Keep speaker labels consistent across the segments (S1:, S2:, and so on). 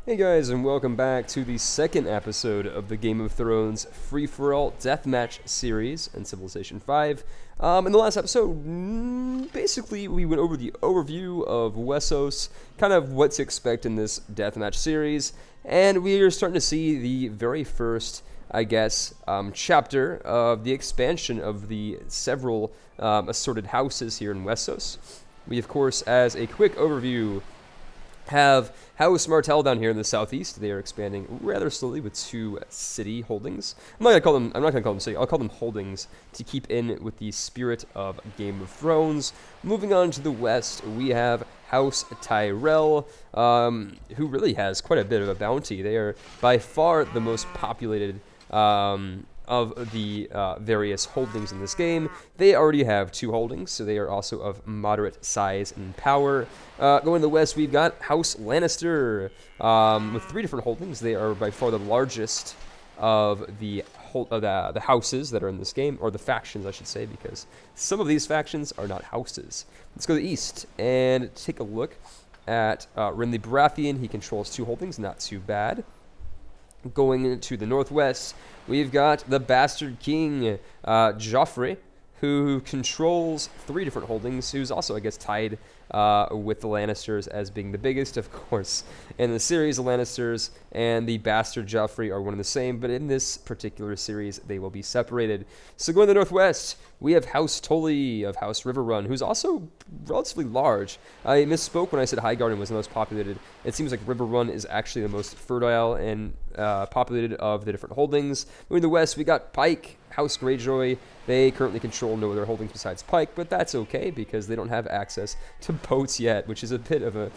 S1: Hey guys, and welcome back to the second episode of the Game of Thrones Free-for-All Deathmatch series in Civilization 5. In the last episode, basically we went over the overview of Westeros, kind of what to expect in this Deathmatch series, and we are starting to see the very first, chapter of the expansion of the several assorted houses here in Westeros. We, of course, as a quick overview, have House Martell down here in the southeast. They are expanding rather slowly with 2 city holdings. I'm not gonna call them city. I'll call them holdings to keep in with the spirit of Game of Thrones. Moving on to the west, we have House Tyrell, who really has quite a bit of a bounty. They are by far the most populated of the various holdings in this game. They already have 2 holdings, so they are also of moderate size and power. Going to the west, we've got House Lannister with 3 different holdings. They are by far the largest of the houses that are in this game, or the factions, I should say, because some of these factions are not houses. Let's go to the east and take a look at Renly Baratheon. He controls 2 holdings, not too bad. Going to the northwest, we've got the Bastard King, Joffrey, who controls 3 different holdings, who's also, I guess, tied with the Lannisters as being the biggest. Of course, in the series, the Lannisters and the Bastard Joffrey are one and the same, but in this particular series, they will be separated. So going to the northwest, we have House Tully of House Riverrun, who's also relatively large. I misspoke when I said Highgarden was the most populated. It seems like Riverrun is actually the most fertile and populated of the different holdings. Moving to the west, we got Pike, House Greyjoy. They currently control no other holdings besides Pike, but that's okay because they don't have access to boats yet, which is a bit of a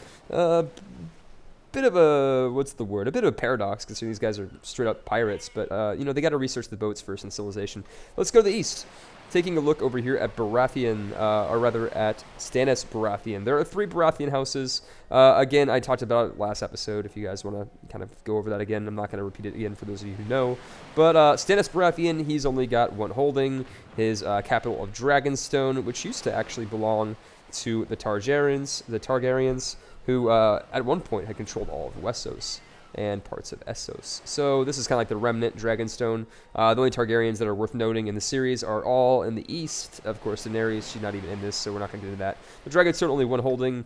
S1: what's the word? A bit of a paradox, considering these guys are straight up pirates. But they got to research the boats first in Civilization. Let's go to the east. Taking a look over here at Baratheon, or rather at Stannis Baratheon. There are 3 Baratheon houses. Again, I talked about it last episode. If you guys want to kind of go over that again, I'm not going to repeat it again for those of you who know. But Stannis Baratheon, he's only got 1 holding. His capital of Dragonstone, which used to actually belong to the Targaryens, who at one point had controlled all of Westeros and parts of Essos. So this is kind of like the remnant Dragonstone. The only Targaryens that are worth noting in the series are all in the east. Of course, Daenerys, she's not even in this, so we're not going to get into that. But Dragonstone, only 1 holding.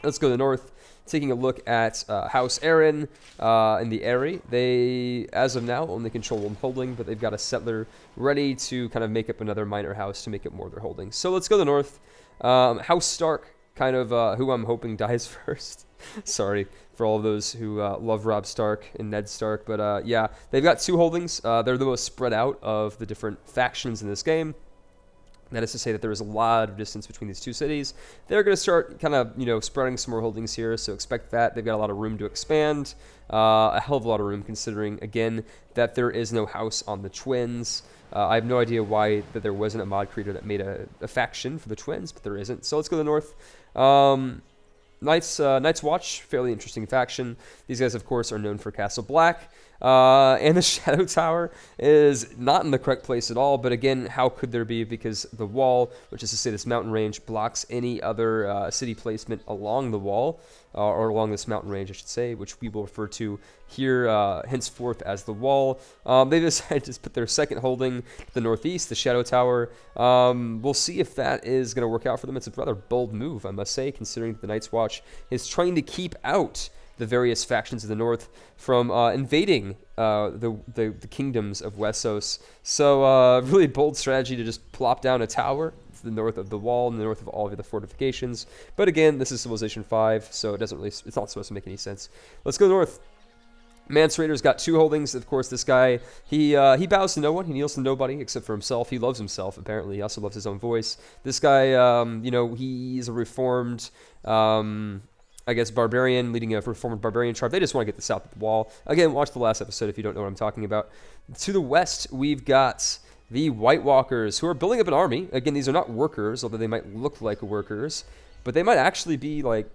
S1: Let's go to the north. Taking a look at House Aaron in the Eyrie. They, as of now, only control 1 holding, but they've got a settler ready to kind of make up another minor house to make up more of their holdings. So let's go to the north. House Stark, kind of who I'm hoping dies first. Sorry for all of those who love Robb Stark and Ned Stark, but yeah, they've got 2 holdings. They're the most spread out of the different factions in this game. That is to say that there is a lot of distance between these 2 cities. They're going to start kind of, spreading some more holdings here, so expect that. They've got a lot of room to expand, a hell of a lot of room considering, again, that there is no house on the twins. I have no idea why that there wasn't a mod creator that made a faction for the twins, but there isn't. So let's go to the north. Night's Watch, fairly interesting faction. These guys, of course, are known for Castle Black. And the Shadow Tower is not in the correct place at all, but again, how could there be? Because the wall, which is to say this mountain range, blocks any other city placement along the wall, or along this mountain range, I should say, which we will refer to here henceforth as the wall. They decided to put their second holding to the northeast, the Shadow Tower. We'll see if that is going to work out for them. It's a rather bold move, I must say, considering that the Night's Watch is trying to keep out the various factions of the north from invading the kingdoms of Westeros. So really bold strategy to just plop down a tower to the north of the wall and the north of all of the fortifications. But again, this is Civilization 5, so it's not supposed to make any sense. Let's go north. Mance Rayder's got 2 holdings. Of course, this guy, he bows to no one. He kneels to nobody except for himself. He loves himself, apparently. He also loves his own voice. This guy, he's a reformed barbarian, leading a reformed barbarian tribe. They just want to get the south of the wall. Again, watch the last episode if you don't know what I'm talking about. To the west, we've got the White Walkers, who are building up an army. Again, these are not workers, although they might look like workers, but they might actually be like,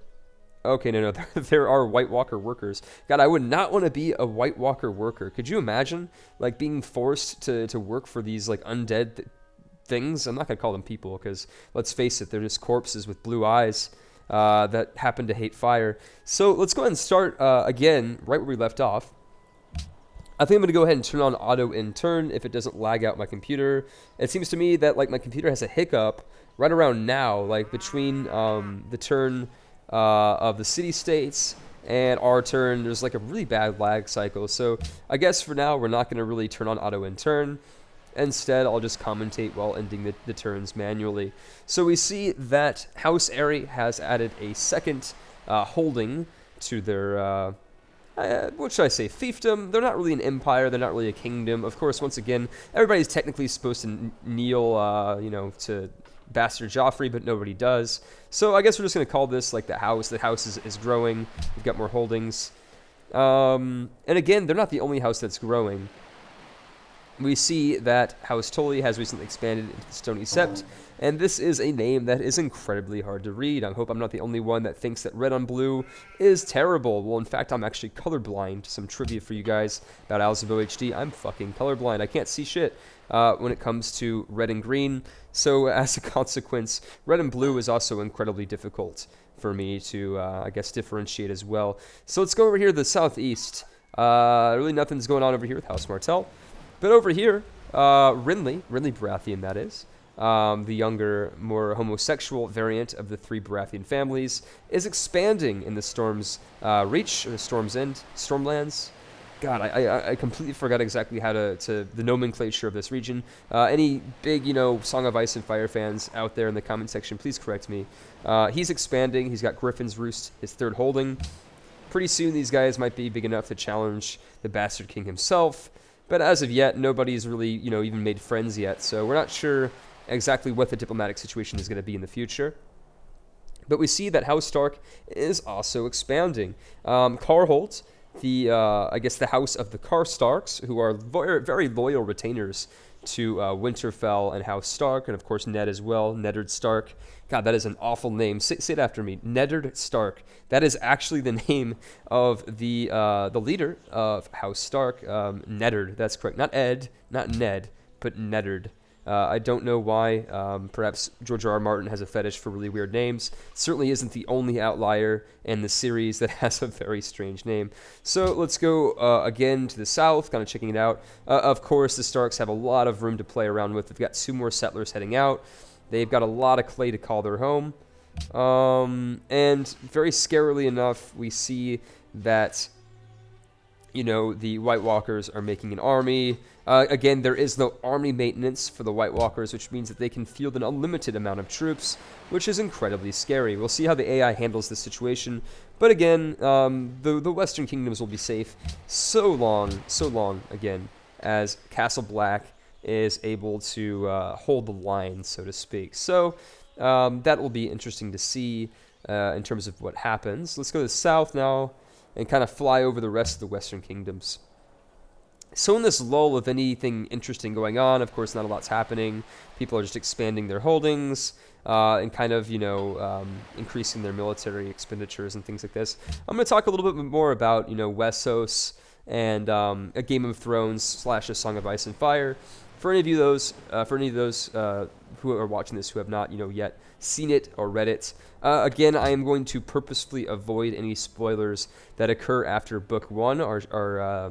S1: okay, no, there are White Walker workers. God, I would not want to be a White Walker worker. Could you imagine, like, being forced to work for these, like, undead things? I'm not going to call them people, because, let's face it, they're just corpses with blue eyes. that happen to hate fire. So let's go ahead and start again right where we left off. I think I'm going to go ahead and turn on auto in turn if it doesn't lag out my computer. It seems to me that like my computer has a hiccup right around now, like between the turn of the city-states and our turn. There's like a really bad lag cycle. So I guess for now we're not going to really turn on auto in turn. Instead, I'll just commentate while ending the turns manually. So we see that House Airy has added a second holding to their, what should I say, fiefdom. They're not really an empire. They're not really a kingdom. Of course, once again, everybody's technically supposed to kneel, to Bastard Joffrey, but nobody does. So I guess we're just going to call this like the house. The house is growing. We've got more holdings. And again, they're not the only house that's growing. We see that House Tully has recently expanded into the Stony Sept, and this is a name that is incredibly hard to read. I hope I'm not the only one that thinks that red on blue is terrible. Well, in fact, I'm actually colorblind. Some trivia for you guys about AlzaboHD. I'm fucking colorblind. I can't see shit when it comes to red and green. So as a consequence, red and blue is also incredibly difficult for me to, I guess, differentiate as well. So let's go over here to the southeast. Really nothing's going on over here with House Martell. But over here, Renly Baratheon, that is, the younger, more homosexual variant of the three Baratheon families, is expanding in the Storm's Reach, or the Storm's End, Stormlands. God, I completely forgot exactly how to the nomenclature of this region. Any big, Song of Ice and Fire fans out there in the comment section, please correct me. He's expanding. He's got Griffin's Roost, his third holding. Pretty soon, these guys might be big enough to challenge the Bastard King himself. But as of yet, nobody's really, even made friends yet. So we're not sure exactly what the diplomatic situation is going to be in the future. But we see that House Stark is also expanding. Carholt, the house of the Karstarks, who are very, very loyal retainers to Winterfell and House Stark, and of course Ned as well, Neddard Stark. God, that is an awful name. Say it after me, Neddard Stark. That is actually the name of the leader of House Stark, Neddard. That's correct. Not Ed, not Ned, but Neddard. I don't know why. Perhaps George R.R. Martin has a fetish for really weird names. Certainly isn't the only outlier in the series that has a very strange name. So let's go again to the south, kind of checking it out. Of course, the Starks have a lot of room to play around with. They've got 2 more settlers heading out. They've got a lot of clay to call their home. And very scarily enough, we see that, the White Walkers are making an army. Again, there is no army maintenance for the White Walkers, which means that they can field an unlimited amount of troops, which is incredibly scary. We'll see how the AI handles this situation. But again, the Western Kingdoms will be safe so long, again, as Castle Black is able to hold the line, so to speak. So that will be interesting to see in terms of what happens. Let's go to the south now and kind of fly over the rest of the Western Kingdoms. So in this lull of anything interesting going on, of course, not a lot's happening. People are just expanding their holdings and kind of, increasing their military expenditures and things like this. I'm going to talk a little bit more about, Westeros and a Game of Thrones / a Song of Ice and Fire. For any of those who are watching this who have not, yet seen it or read it, again, I am going to purposefully avoid any spoilers that occur after Book 1 or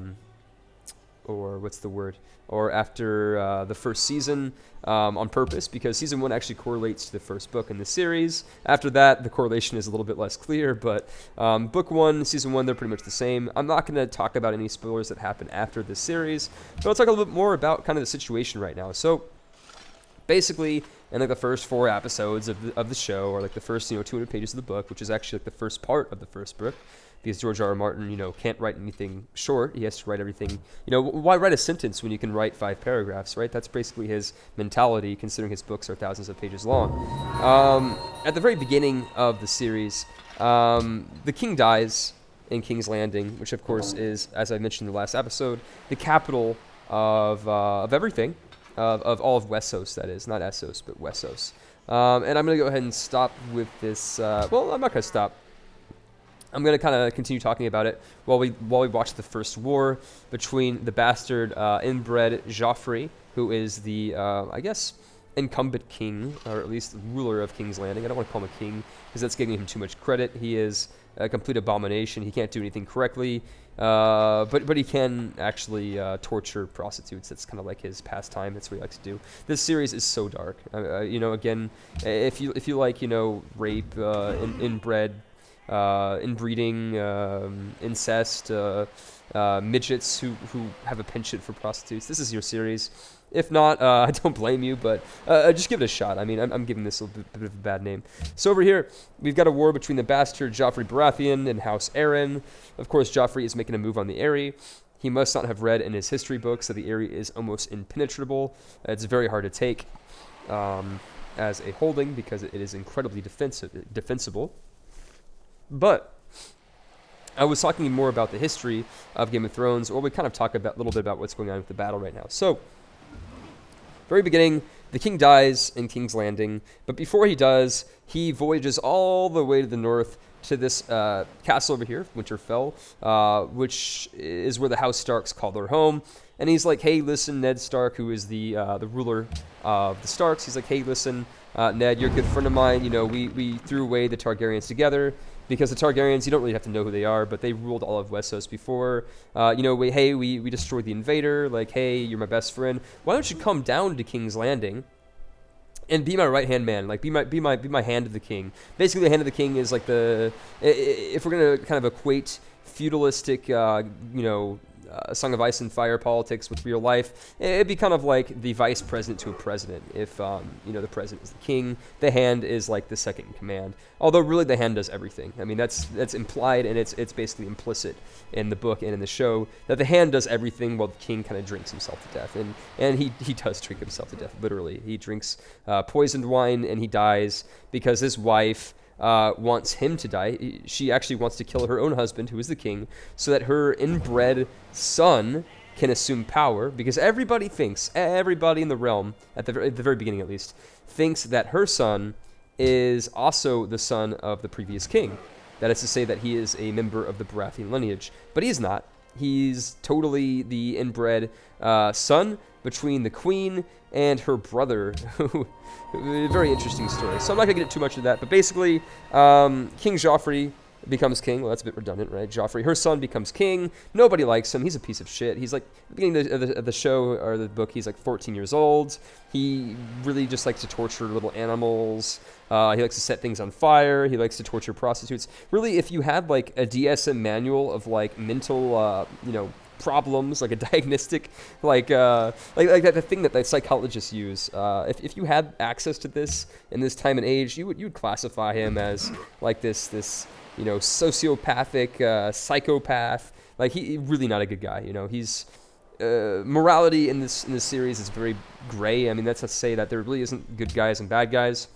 S1: what's the word? Or after the first season on purpose, because Season 1 actually correlates to the first book in the series. After that, the correlation is a little bit less clear, but Book 1, Season 1, they're pretty much the same. I'm not going to talk about any spoilers that happen after this series, but I'll talk a little bit more about kind of the situation right now. So, basically, in like the first 4 episodes of the show, or like the first 200 pages of the book, which is actually like the first part of the first book, because George R.R. Martin, can't write anything short. He has to write everything. Why write a sentence when you can write 5 paragraphs, right? That's basically his mentality, considering his books are thousands of pages long. At the very beginning of the series, the king dies in King's Landing, which of course is, as I mentioned in the last episode, the capital of everything, of all of Westeros, that is. Not Essos, but Westeros. And I'm going to go ahead and stop with this. Well, I'm not going to stop. I'm going to kind of continue talking about it while we watch the first war between the bastard inbred Joffrey, who is the, incumbent king, or at least ruler of King's Landing. I don't want to call him a king because that's giving him too much credit. He is a complete abomination. He can't do anything correctly, but he can actually torture prostitutes. That's kind of like his pastime. That's what he likes to do. This series is so dark. Again, if you like, rape, inbred, inbreeding, incest, midgets who have a penchant for prostitutes, this is your series. If not, I don't blame you, but just give it a shot. I mean, I'm giving this a bit of a bad name. So over here, we've got a war between the bastard Joffrey Baratheon and House Aaron. Of course, Joffrey is making a move on the Eyrie. He must not have read in his history books that the Eyrie is almost impenetrable. It's very hard to take as a holding because it is incredibly defensible. But I was talking more about the history of Game of Thrones, or we kind of talk a little bit about what's going on with the battle right now. So, very beginning, the king dies in King's Landing, but before he does, he voyages all the way to the north to this castle over here, Winterfell, which is where the House Starks call their home. And he's like, hey, listen, Ned Stark, who is the ruler of the Starks. He's like, hey, listen, Ned, you're a good friend of mine. We threw away the Targaryens together. Because the Targaryens, you don't really have to know who they are, but they ruled all of Westeros before. We destroyed the invader. Like, hey, you're my best friend. Why don't you come down to King's Landing and be my right-hand man? Like, be my hand of the king. Basically, the hand of the king is like if we're gonna kind of equate feudalistic, Song of Ice and Fire politics with real life, it'd be kind of like the vice president to a president. If the president is the king, the hand is like the second in command. Although really the hand does everything. I mean that's implied, and it's basically implicit in the book and in the show that the hand does everything while the king kind of drinks himself to death. And he does drink himself to death, literally. He drinks poisoned wine and he dies because his wife wants him to die. She actually wants to kill her own husband, who is the king, so that her inbred son can assume power, because everybody in the realm, at the very beginning at least, thinks that her son is also the son of the previous king. That is to say that he is a member of the Baratheon lineage. But he is not. He's totally the inbred son between the queen and her brother. Very interesting story. So I'm not going to get into too much of that. But basically, King Joffrey becomes king. Well, that's a bit redundant, right? Joffrey, her son, becomes king. Nobody likes him. He's a piece of shit. He's like, at the beginning of the show, or the book, he's like 14 years old. He really just likes to torture little animals. He likes to set things on fire. He likes to torture prostitutes. Really, if you had like a DSM manual of like mental, problems, like a diagnostic, like the thing that the psychologists use. If you had access to this in this time and age, you would classify him as like this sociopathic psychopath. Like he really not a good guy. He's morality in this series is very gray. I mean, that's to say that there really isn't good guys and bad guys.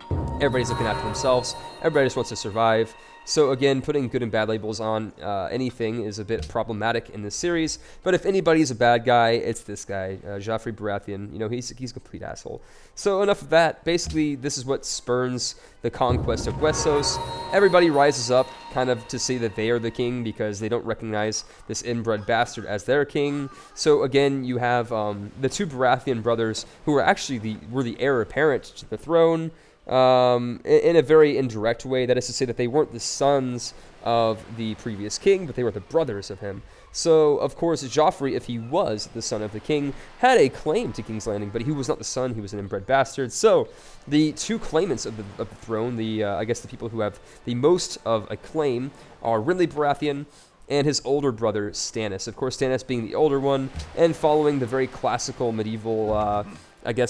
S1: Everybody's looking after themselves. Everybody just wants to survive. So again, putting good and bad labels on anything is a bit problematic in this series. But if anybody's a bad guy, it's this guy, Joffrey Baratheon. He's a complete asshole. So enough of that. Basically, this is what spurns the conquest of Westeros. Everybody rises up kind of to say that they are the king because they don't recognize this inbred bastard as their king. So again, you have the two Baratheon brothers who were actually were the heir apparent to the throne. In a very indirect way. That is to say that they weren't the sons of the previous king, but they were the brothers of him. So, of course, Joffrey, if he was the son of the king, had a claim to King's Landing, but he was not the son, he was an inbred bastard. So, the two claimants of the throne, I guess the people who have the most of a claim, are Renly Baratheon and his older brother, Stannis. Of course, Stannis being the older one, and following the very classical medieval,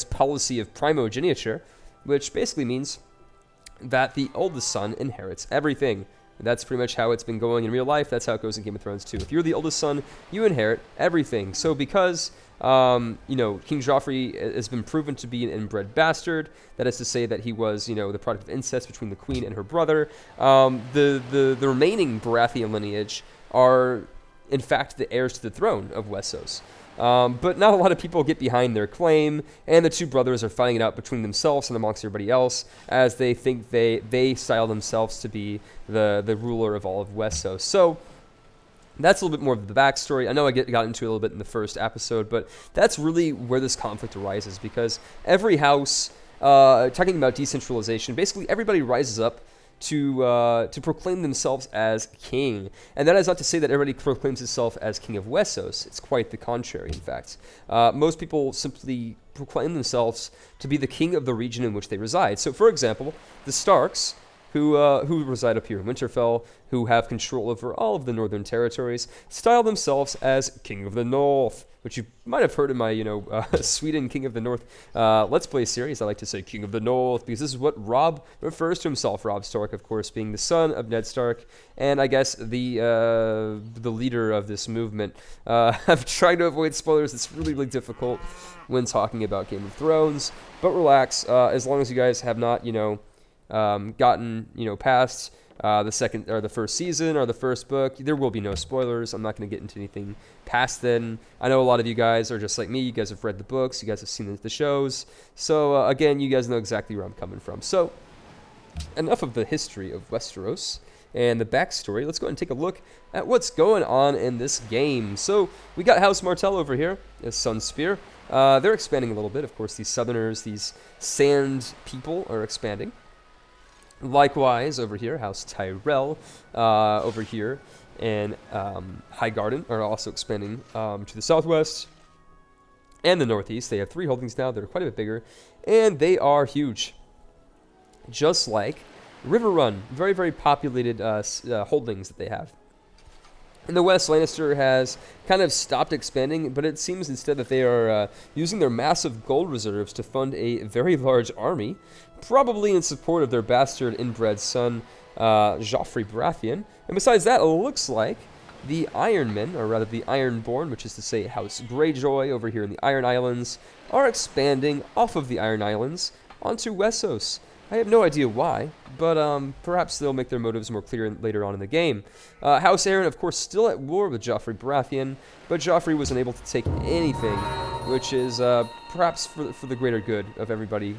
S1: policy of primogeniture, which basically means that the oldest son inherits everything. That's pretty much how it's been going in real life. That's how it goes in Game of Thrones too. If you're the oldest son, you inherit everything. So because, King Joffrey has been proven to be an inbred bastard, that is to say that he was, the product of incest between the queen and her brother, the remaining Baratheon lineage are, in fact, the heirs to the throne of Westeros. But not a lot of people get behind their claim, and the two brothers are fighting it out between themselves and amongst everybody else, as they think they style themselves to be the ruler of all of Westeros. So That's a little bit more of the backstory. I know I got into it a little bit in the first episode, but that's really where this conflict arises, because every house, talking about decentralization, basically everybody rises up to proclaim themselves as king. And that is not to say that everybody proclaims itself as king of Westeros. It's quite the contrary, in fact. Most people simply proclaim themselves to be the king of the region in which they reside. So, for example, the Starks, who reside up here in Winterfell, who have control over all of the northern territories, style themselves as King of the North, which you might have heard in my, Sweden King of the North Let's Play series. I like to say King of the North because this is what Robb refers to himself. Robb Stark, of course, being the son of Ned Stark, and I guess the leader of this movement. I'm trying to avoid spoilers. It's really, really difficult when talking about Game of Thrones, but relax. As long as you guys have not, gotten past the first season or the first book, there will be no spoilers. I'm not going to get into anything past then. I know a lot of you guys are just like me. You guys have read the books, you guys have seen the shows, so again, you guys know exactly where I'm coming from. So enough of the history of Westeros and the backstory. Let's go ahead and take a look at what's going on in this game. So we got House Martell over here as Sunspear. They're expanding a little bit. Of course, these Southerners, these sand people, are expanding. Likewise, over here, House Tyrell, over here, and Highgarden are also expanding to the southwest and the northeast. They have 3 holdings now. They're quite a bit bigger, and they are huge. Just like Riverrun, very, very populated holdings that they have. In the west, Lannister has kind of stopped expanding, but it seems instead that they are using their massive gold reserves to fund a very large army, probably in support of their bastard inbred son, Joffrey Baratheon. And besides that, it looks like the Ironmen, or rather the Ironborn, which is to say House Greyjoy over here in the Iron Islands, are expanding off of the Iron Islands onto Westeros. I have no idea why, but perhaps they'll make their motives more clear later on in the game. House Aaron, of course, still at war with Joffrey Baratheon, but Joffrey was unable to take anything, which is perhaps for the greater good of everybody,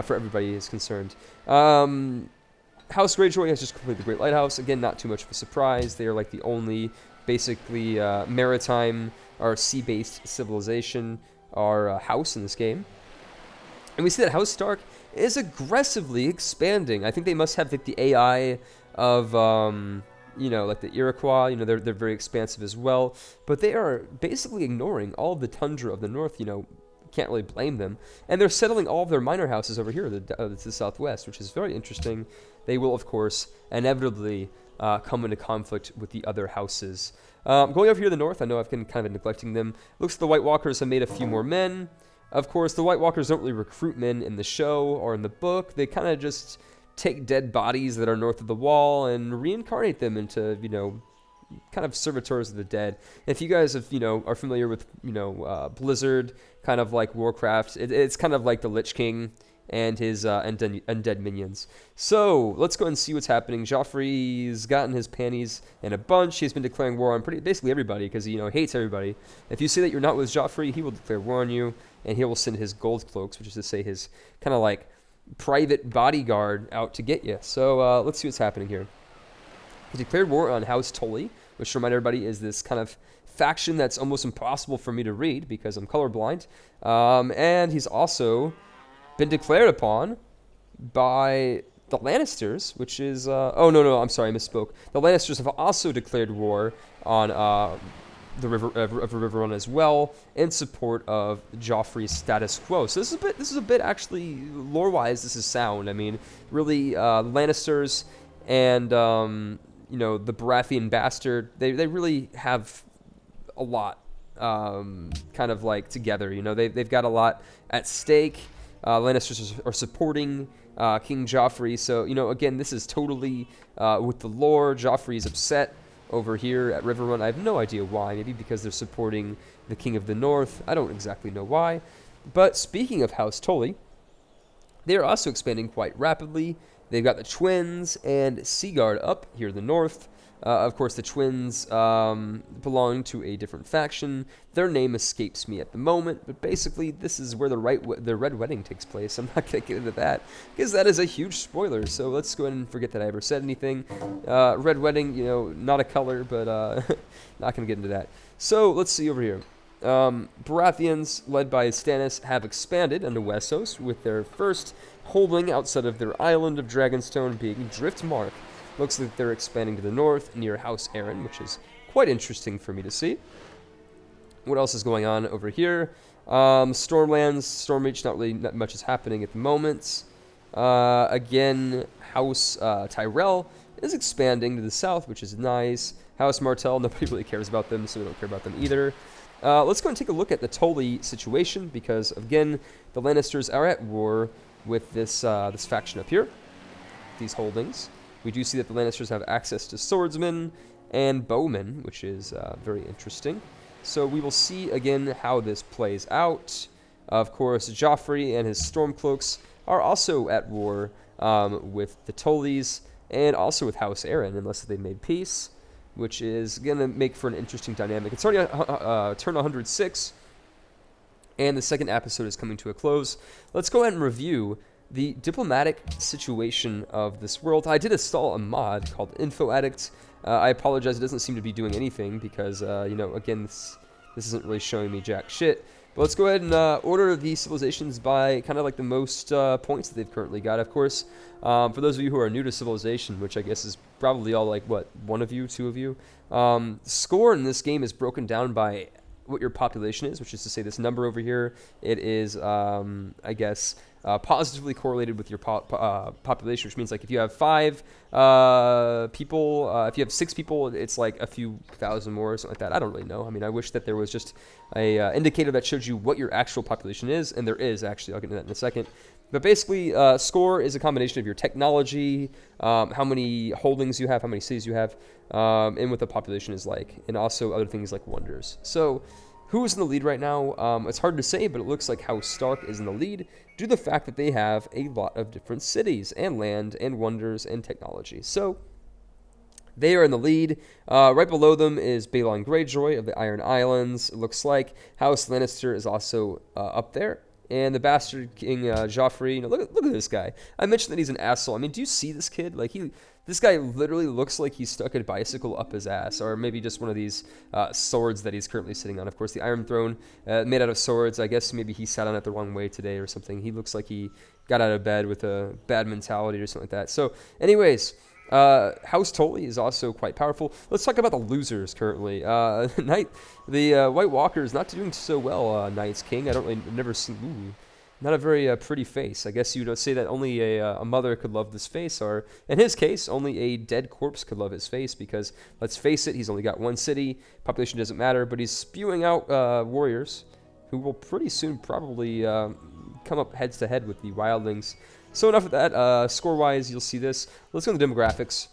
S1: for everybody is concerned. House Greyjoy has just completed the Great Lighthouse. Again, not too much of a surprise. They are like the only, basically, maritime or sea-based civilization or house in this game. And we see that House Stark is aggressively expanding. I think they must have like the AI of, like the Iroquois. They're very expansive as well. But they are basically ignoring all of the tundra of the north. Can't really blame them. And they're settling all of their minor houses over here to the southwest, which is very interesting. They will, of course, inevitably come into conflict with the other houses. Going over here to the north, I know I've been kind of neglecting them. Looks like the White Walkers have made a few more men. Of course, the White Walkers don't really recruit men in the show or in the book. They kind of just take dead bodies that are north of the wall and reincarnate them into, kind of servitors of the dead. If you guys have, are familiar with, Blizzard, kind of like Warcraft, it's kind of like the Lich King and his undead minions. So let's go and see what's happening. Joffrey's gotten his panties in a bunch. He's been declaring war on basically everybody because he hates everybody. If you say that you're not with Joffrey, he will declare war on you, and he will send his gold cloaks, which is to say his kind of like private bodyguard, out to get you. So let's see what's happening here. He declared war on House Tully, which, to remind everybody, is this kind of faction that's almost impossible for me to read because I'm colorblind. And he's also been declared upon by the Lannisters, which is... I'm sorry, I misspoke. The Lannisters have also declared war on the Riverrun as well, in support of Joffrey's status quo. So this is a bit actually, lore-wise, this is sound. I mean, really, Lannisters and... the Baratheon bastard, they really have a lot kind of like together. They've got a lot at stake. Lannisters are supporting King Joffrey. So, again, this is totally with the lore. Joffrey's upset over here at Riverrun. I have no idea why. Maybe because they're supporting the King of the North. I don't exactly know why. But speaking of House Tully, they're also expanding quite rapidly. They've got the twins and Seaguard up here in the north. Of course, the twins belong to a different faction. Their name escapes me at the moment, but basically, this is where the Red Wedding takes place. I'm not going to get into that, because that is a huge spoiler, so let's go ahead and forget that I ever said anything. Red Wedding, you know, not a color, but not going to get into that. So, let's see over here. Baratheons, led by Stannis, have expanded into Westeros, with their first holding outside of their island of Dragonstone being Driftmark. Looks like they're expanding to the north, near House Aaron, which is quite interesting for me to see. What else is going on over here? Stormlands, Stormreach, not much is happening at the moment. Again, House Tyrell is expanding to the south, which is nice. House Martell, nobody really cares about them, so we don't care about them either. Let's go and take a look at the Tully situation, because, again, the Lannisters are at war with this faction up here, these holdings. We do see that the Lannisters have access to swordsmen and bowmen, which is very interesting. So we will see, again, how this plays out. Of course, Joffrey and his Stormcloaks are also at war with the Tullys and also with House Aaron, unless they made peace, which is going to make for an interesting dynamic. It's already turn 106, and the second episode is coming to a close. Let's go ahead and review the diplomatic situation of this world. I did install a mod called Info Addict. I apologize, it doesn't seem to be doing anything because, you know, again, this isn't really showing me jack shit. But let's go ahead and order the civilizations by kind of like the most points that they've currently got, of course. For those of you who are new to Civilization, which I guess is probably all like, what, one of you, two of you? Score in this game is broken down by what your population is, which is to say this number over here. It is, I guess, positively correlated with your population, which means like if you have 5 people, if you have 6 people, it's like a few thousand more or something like that. I don't really know. I mean, I wish that there was just a indicator that showed you what your actual population is, and there is actually. I'll get into that in a second. But basically, score is a combination of your technology, how many holdings you have, how many cities you have, and what the population is like, and also other things like wonders. So, who's in the lead right now? It's hard to say, but it looks like House Stark is in the lead due to the fact that they have a lot of different cities and land and wonders and technology. So, they are in the lead. Right below them is Balon Greyjoy of the Iron Islands. It looks like House Lannister is also up there. And the Bastard King Joffrey, you know, look at this guy. I mentioned that he's an asshole. I mean, do you see this kid? Like, this guy literally looks like he's stuck a bicycle up his ass, or maybe just one of these swords that he's currently sitting on. Of course, the Iron Throne, made out of swords. I guess maybe he sat on it the wrong way today or something. He looks like he got out of bed with a bad mentality or something like that. So, anyways, House Tully is also quite powerful. Let's talk about the losers currently. The White Walker is not doing so well, Night's King. I've never seen, not a very pretty face. I guess you'd say that only a mother could love this face, or in his case, only a dead corpse could love his face, because let's face it, he's only got one city, population doesn't matter, but he's spewing out warriors who will pretty soon probably come up heads to head with the wildlings. So enough of that. Score-wise, you'll see this. Let's go to the demographics.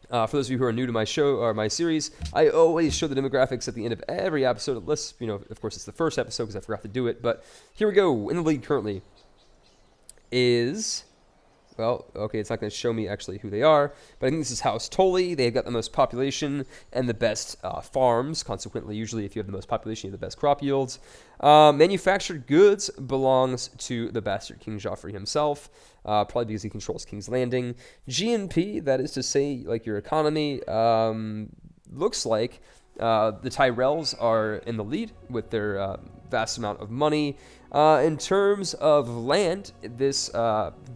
S1: For those of you who are new to my show or my series, I always show the demographics at the end of every episode. Unless, you know, of course, it's the first episode because I forgot to do it. But here we go. In the lead currently is... Well, okay, it's not going to show me actually who they are, but I think this is House Tully. They've got the most population and the best farms. Consequently, usually if you have the most population, you have the best crop yields. Manufactured goods belongs to the Bastard King Joffrey himself, probably because he controls King's Landing. GNP, that is to say, like your economy, looks like the Tyrells are in the lead with their vast amount of money. In terms of land, this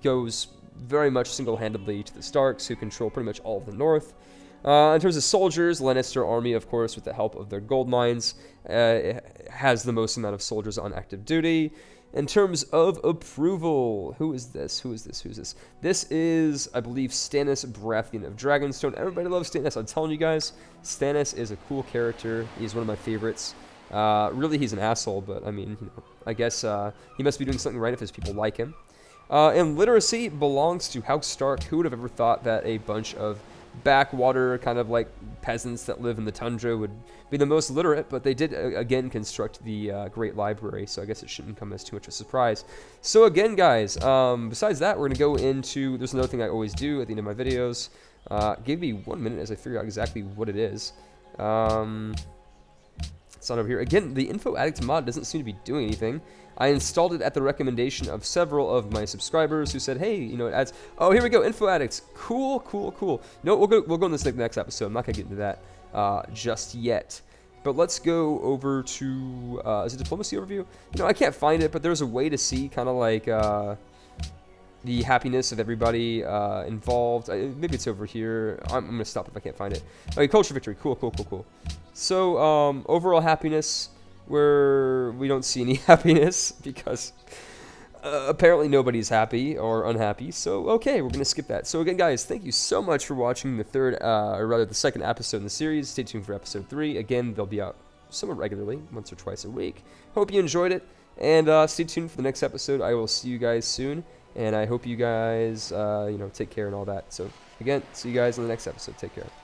S1: goes very much single-handedly to the Starks, who control pretty much all of the north. In terms of soldiers, Lannister army, of course, with the help of their gold mines, has the most amount of soldiers on active duty. In terms of approval, who is this? This is, I believe, Stannis Baratheon of Dragonstone. Everybody loves Stannis. I'm telling you guys, Stannis is a cool character. He's one of my favorites. Really, he's an asshole, but I mean, you know, I guess he must be doing something right if his people like him. And literacy belongs to House Stark. Who would have ever thought that a bunch of backwater kind of like peasants that live in the tundra would be the most literate? But they did again construct the Great Library, so I guess it shouldn't come as too much of a surprise. So again, guys, besides that, we're gonna go into, there's another thing I always do at the end of my videos. Give me 1 minute as I figure out exactly what it is. It's not over here. Again, the Info Addict mod doesn't seem to be doing anything. I installed it at the recommendation of several of my subscribers who said, hey, you know, it adds... Oh, here we go, Info Addicts. Cool, cool, cool. No, we'll go in this next episode. I'm not going to get into that just yet. But let's go over to... is it Diplomacy Overview? You know, I can't find it, but there's a way to see kind of like... the happiness of everybody involved. Maybe it's over here. I'm going to stop if I can't find it. Okay, Culture Victory. Cool, cool, cool, cool. So, overall happiness, where we don't see any happiness because apparently nobody's happy or unhappy. So, okay, we're going to skip that. So, again, guys, thank you so much for watching the the second episode in the series. Stay tuned for episode 3. Again, they'll be out somewhat regularly, once or twice a week. Hope you enjoyed it, and stay tuned for the next episode. I will see you guys soon. And I hope you guys, take care and all that. So, again, see you guys in the next episode. Take care.